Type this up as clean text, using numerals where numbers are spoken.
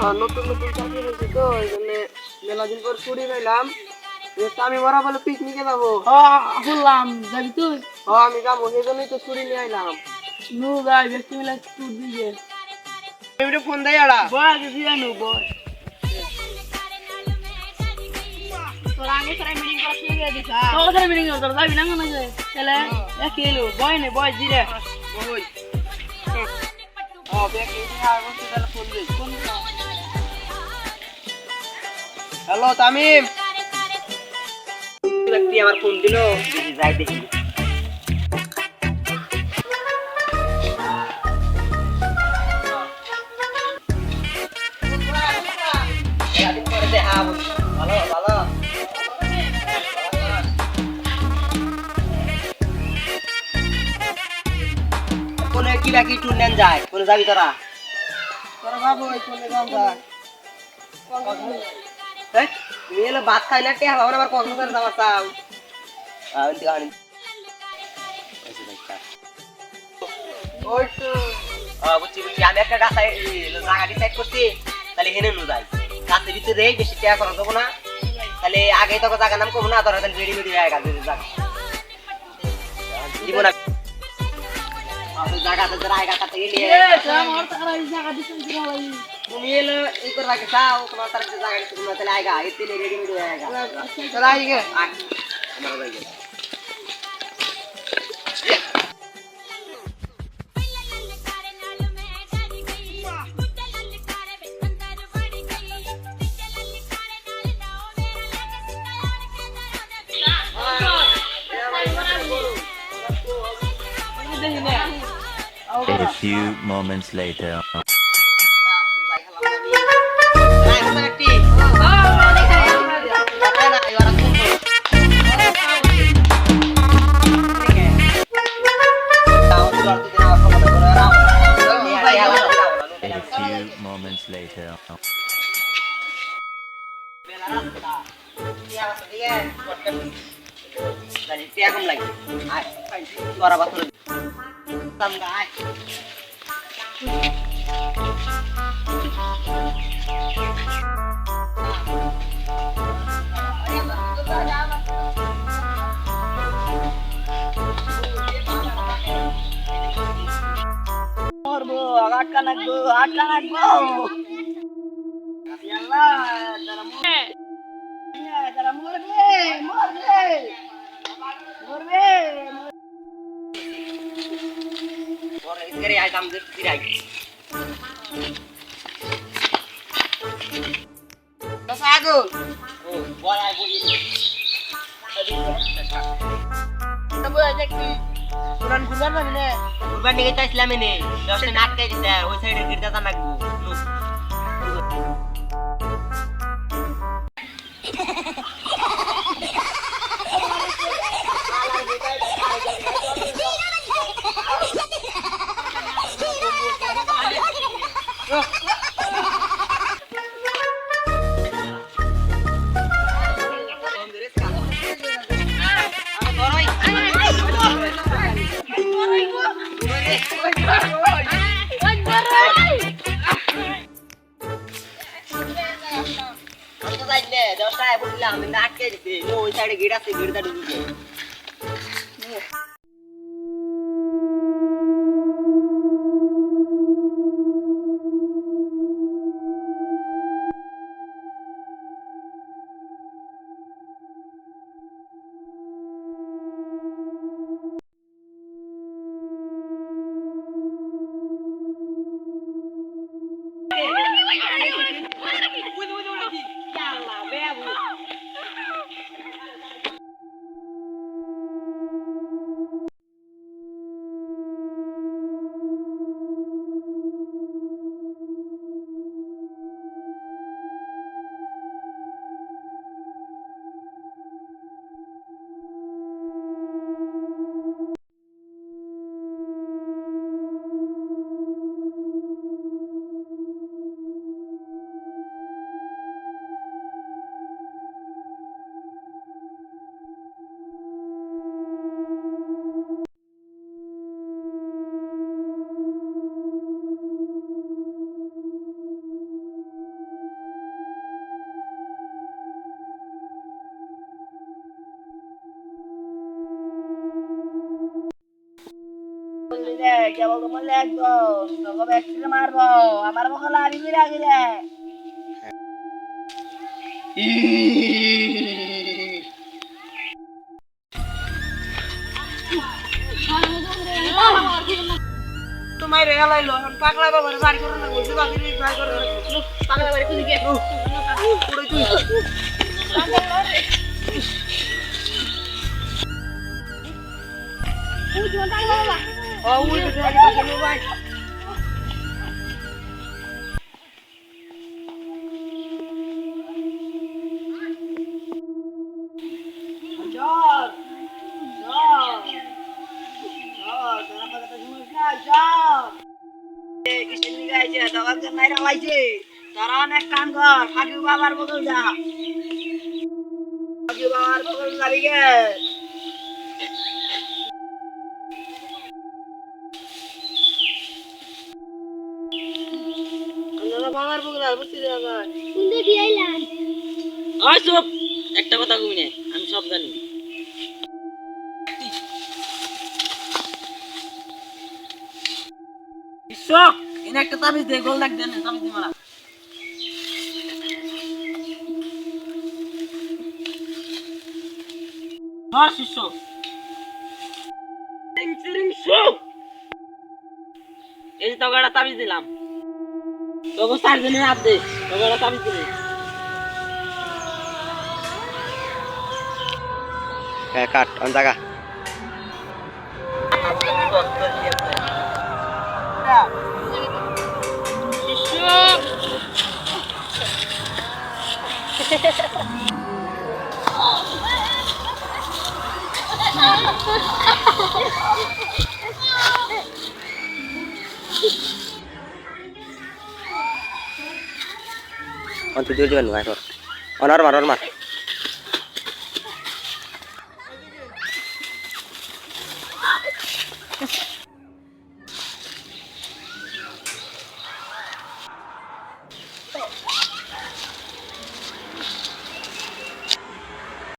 নতুন নতুন চাকরি হয়েছে তো এই জন্য মেলা দিন পর ছুটি নিলাম। আমি ওরা বলে পিকনিকে যাবো। শুনলাম যাবি তুই? আমি যাবো, সেই জন্যই তো ছুটি নিয়ে আইলাম। নু যাই ব্যক্তি মিলে ট্যুর দিয়ে ফোন দেয় আড়া বয় আগে দিয়ে নু বয় তোর সাথে মিটিং করতে যাবি না মনে হয় তাহলে এক এলো বয় নে বয় জিরে হ্যালো তামিম, ব্যক্তি আমার ফোন দিল, যাই দেখি। ভালো ভালো কোনে কি বাকি টুর নেন যায়, কোনে যাবি তোরা? তোরা ভাবো কোনে যাও যায়। তুমি এলো ভাত খাই না কে হবে আবার কক্সবাজার যাওয়ার চাও? ওই তো বুঝছি বুঝছি, আমি একটা গাছায় জায়গা ডিসাইড করছি, তাহলে হেনে নু যাই। গাছের ভিতরে বেশি টাকা খরচ হবো না, তাহলে আগে তোকে জায়গার নাম কমো না, তোরা তাহলে রেডিমেড হয়ে গাছ জায়গা দিব না। জায়গাতে জায়গা কাটতে গেলে তুমি এলো এই করে রাখে চাও, তোমার তার জায়গা দিতে তোমরা তাহলে আয়গা এর দিনে রেডিমেড হয়ে আয়গা চলে আইগে আমার ভাই A few moments later. A few moments later. আটকা নাকবো তারা মরবে কুরবান দিকে চাইছিলাম এনে দশটা নাটকাই দিতে ওই সাইডে গিরতে জানাকবো আমি নাটকে দিতে ওই সাইডে গিট আছে গিটটা ঢুকে বললি রে কেবল তো বললে একদম তোকে ব্যাকস্ট্রে মারবো আমার বকলা আমি বিরা গেলে তোমার রে লাইলো এখন পাগলা বাবার বাড়ি করে না বলছি বাকি ট্রাই করে পাগলা বাড়ি কোন দিকে পুরো তুই ওই তো গাড়ি পাঠানো ভাই জল জল জল তোরা কথা শুনিস না জল কিসের নিয়ে গাইছে দোকান কে নাই রালাইছে তোরা অনেক কাম কর ফাঁকি বাবার বদল যা ফাঁকি বাবার বদল যাবি গে আমরা বাবার বদল আর বুঝতে যাবে কুন্দে দিয়াইলাম ওই চুপ একটা কথা কই না আমি সব জানি শোক এনে একটা তাবিজ দে গোল লাগ দেন তাবিজ দি মারা হ্যাঁ শিষ্য সিং শোক এই তো গাড়া তাবিজ দিলাম তোকে 4 দিনের হাত দে তো গাড়া তাবিজ দিলাম কাট অন জায়গা অন্ত জোর দিবেন ভাই অনার মার